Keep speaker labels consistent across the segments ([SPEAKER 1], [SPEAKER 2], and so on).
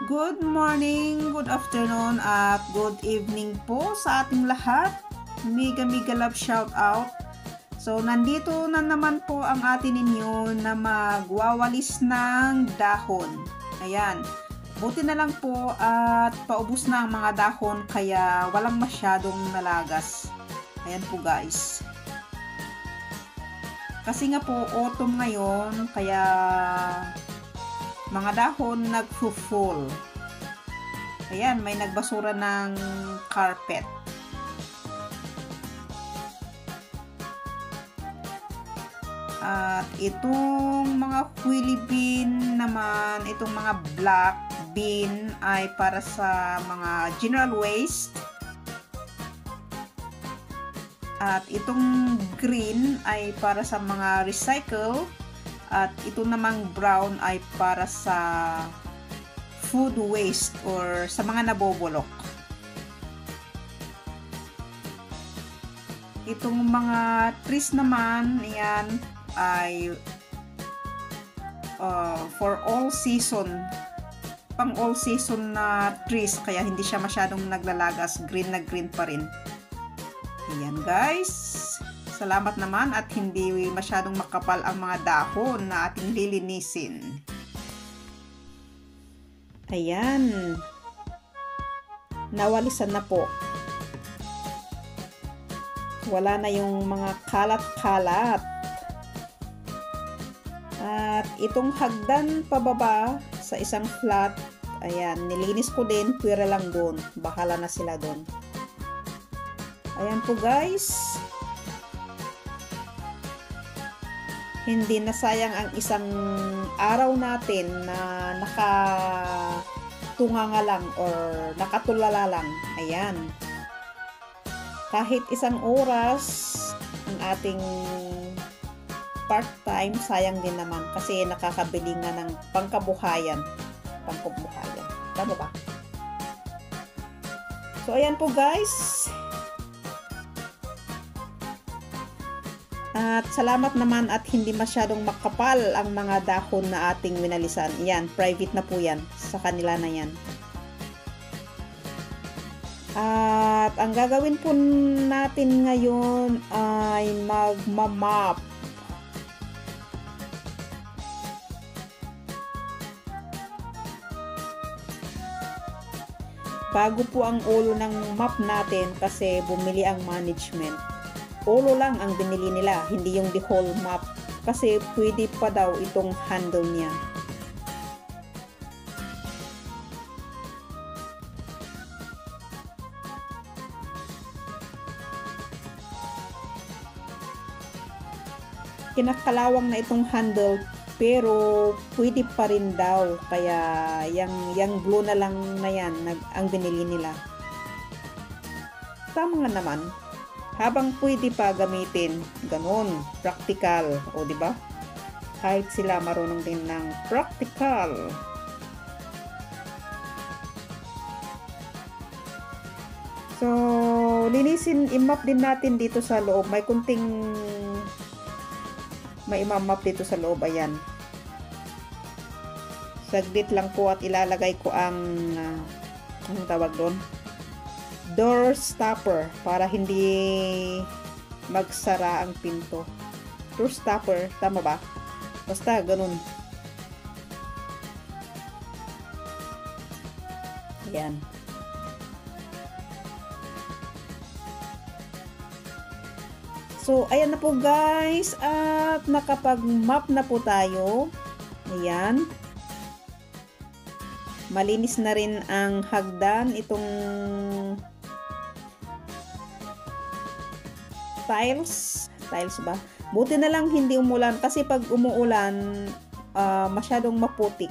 [SPEAKER 1] Good morning, good afternoon, at good evening po sa ating lahat. Mega love shout out. So, nandito na naman po ang atin ninyo na magwawalis ng dahon. Ayan. Buti na lang po at paubos na ang mga dahon kaya walang masyadong nalagas. Ayan po guys. Kasi nga po autumn ngayon kaya mga dahon nag-full. Ayan, may nagbasura ng carpet. At itong mga wheelie bean naman, itong mga black bean ay para sa mga general waste. At itong green ay para sa mga recycle. At ito namang brown ay para sa food waste or sa mga nabobulok. Itong mga trees naman, yan ay for all season. Pang all season na trees kaya hindi siya masyadong naglalagas. Green na green pa rin. Ayan guys. Salamat naman at hindi masyadong makapal ang mga dahon na ating lilinisin. Ayan. Nawalisan na po. Wala na yung mga kalat-kalat. At itong hagdan pababa sa isang flat, ayan, nilinis ko din, pwera lang doon. Bahala na sila doon. Ayan po guys. Hindi na sayang ang isang araw natin na nakatunganga lang or nakatulala lang. Ayan. Kahit isang oras ang ating part-time, sayang din naman kasi nakakabili nga ng pangkabuhayan. Pangkabuhayan. Tama ba? So, ayan po guys. At salamat naman at hindi masyadong makapal ang mga dahon na ating winalisan. Yan, private na po yan. Sa kanila na yan. At ang gagawin po natin ngayon ay magmamap. Bago po ang ulo ng map natin kasi bumili ang management. Ulo lang ang binili nila, hindi yung the whole map. Kasi pwede pa daw itong handle niya. Kinakalawang na itong handle, pero pwede pa rin daw. Kaya yung glue na lang na yan ang binili nila. Tama nga naman. Habang pwede pa gamitin, ganun, practical, o di ba? Kahit sila marunong din ng practical. So, linisin, imap din natin dito sa loob. May kunting may imamap dito sa loob, ayan. Saglit lang po at ilalagay ko ang anong tawag doon? Door stopper para hindi magsara ang pinto. Door stopper, tama ba? Basta ganun. Ayan. So, ayan na po guys. At nakapag-map na po tayo. Ayan. Malinis na rin ang hagdan. Itong tiles ba? Buti na lang hindi umulan kasi pag umuulan masyadong maputik.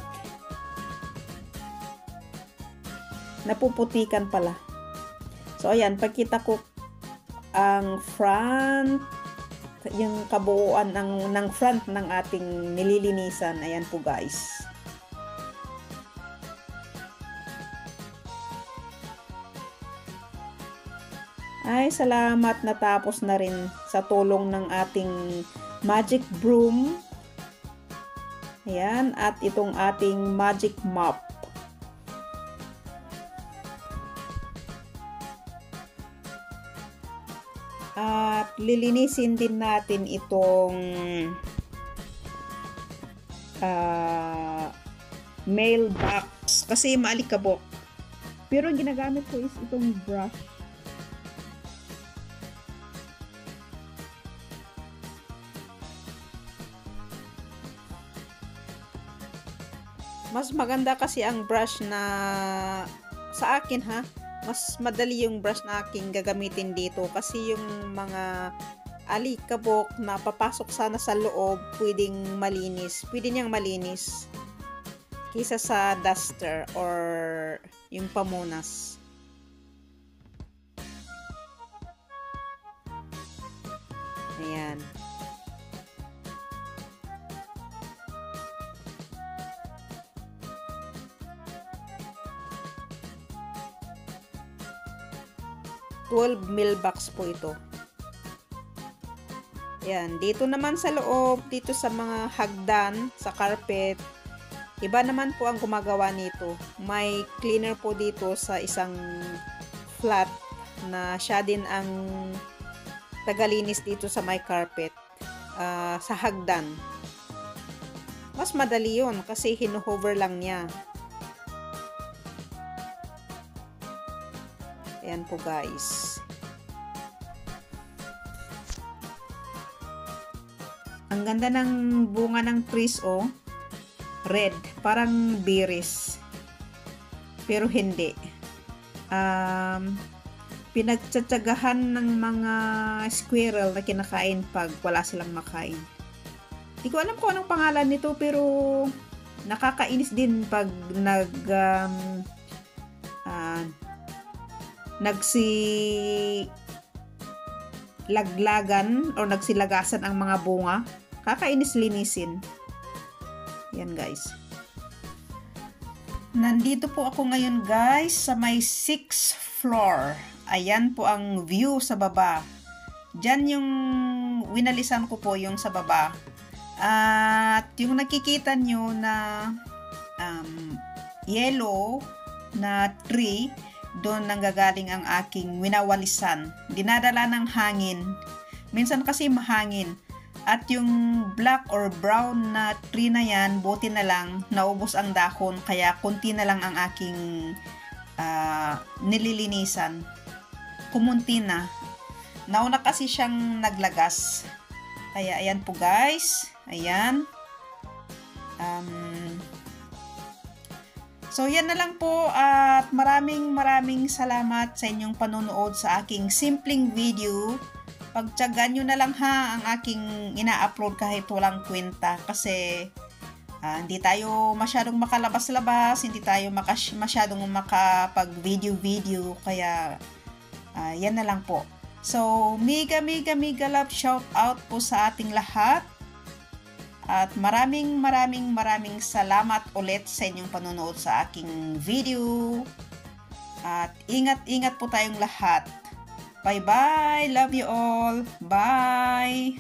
[SPEAKER 1] Napuputikan pala. So ayan, pagkita ko ang front, yung kabuuan ng front ng ating nililinisan. Ayan po guys. Ay, salamat, natapos na rin sa tulong ng ating magic broom. Ayan, at itong ating magic mop. At lilinisin din natin itong mailbox kasi maalikabok. Pero ang ginagamit ko is itong brush. Mas maganda kasi ang brush na sa akin ha. Mas madali yung brush na aking gagamitin dito kasi yung mga alikabok na papasok sana sa loob pwedeng malinis. Pwede niyang malinis kaysa sa duster or yung pamunas. Ayan. $12 po ito. Yan, dito naman sa loob, dito sa mga hagdan, sa carpet, iba naman po ang gumagawa nito. May cleaner po dito sa isang flat na siya din ang tagalinis dito sa my carpet, sa hagdan. Mas madali yun kasi hino-hover lang niya. Ayan po guys. Ang ganda ng bunga ng trees oh. Red. Parang berries. Pero hindi. Pinagtsatsagahan ng mga squirrel na kinakain pag wala silang makain. Hindi ko alam kung anong pangalan nito pero nakakainis din pag nagsilaglagan o nagsilagasan ang mga bunga. Kakainis linisin. Yan guys. Nandito po ako ngayon guys sa may 6th floor. Ayan po ang view sa baba. Diyan yung winalisan ko po yung sa baba. At yung nakikita nyo na yellow na tree, doon nanggagaling ang aking winawalisan. Dinadala ng hangin. Minsan kasi mahangin. At yung black or brown na tree na yan, buti na lang, naubos ang dahon. Kaya kunti na lang ang aking nililinisan. Kumunti na. Nauna kasi siyang naglagas. Kaya ayan po guys. Ayan. So, yan na lang po at maraming salamat sa inyong panonood sa aking simpleng video. Pagtiyagaan nyo na lang ha ang aking ina-upload kahit walang kwenta kasi hindi tayo masyadong makalabas-labas, hindi tayo masyadong makapag-video kaya yan na lang po. So, mega love shout out po sa ating lahat. At maraming salamat ulit sa inyong panonood sa aking video. At ingat po tayong lahat. Bye-bye. Love you all. Bye.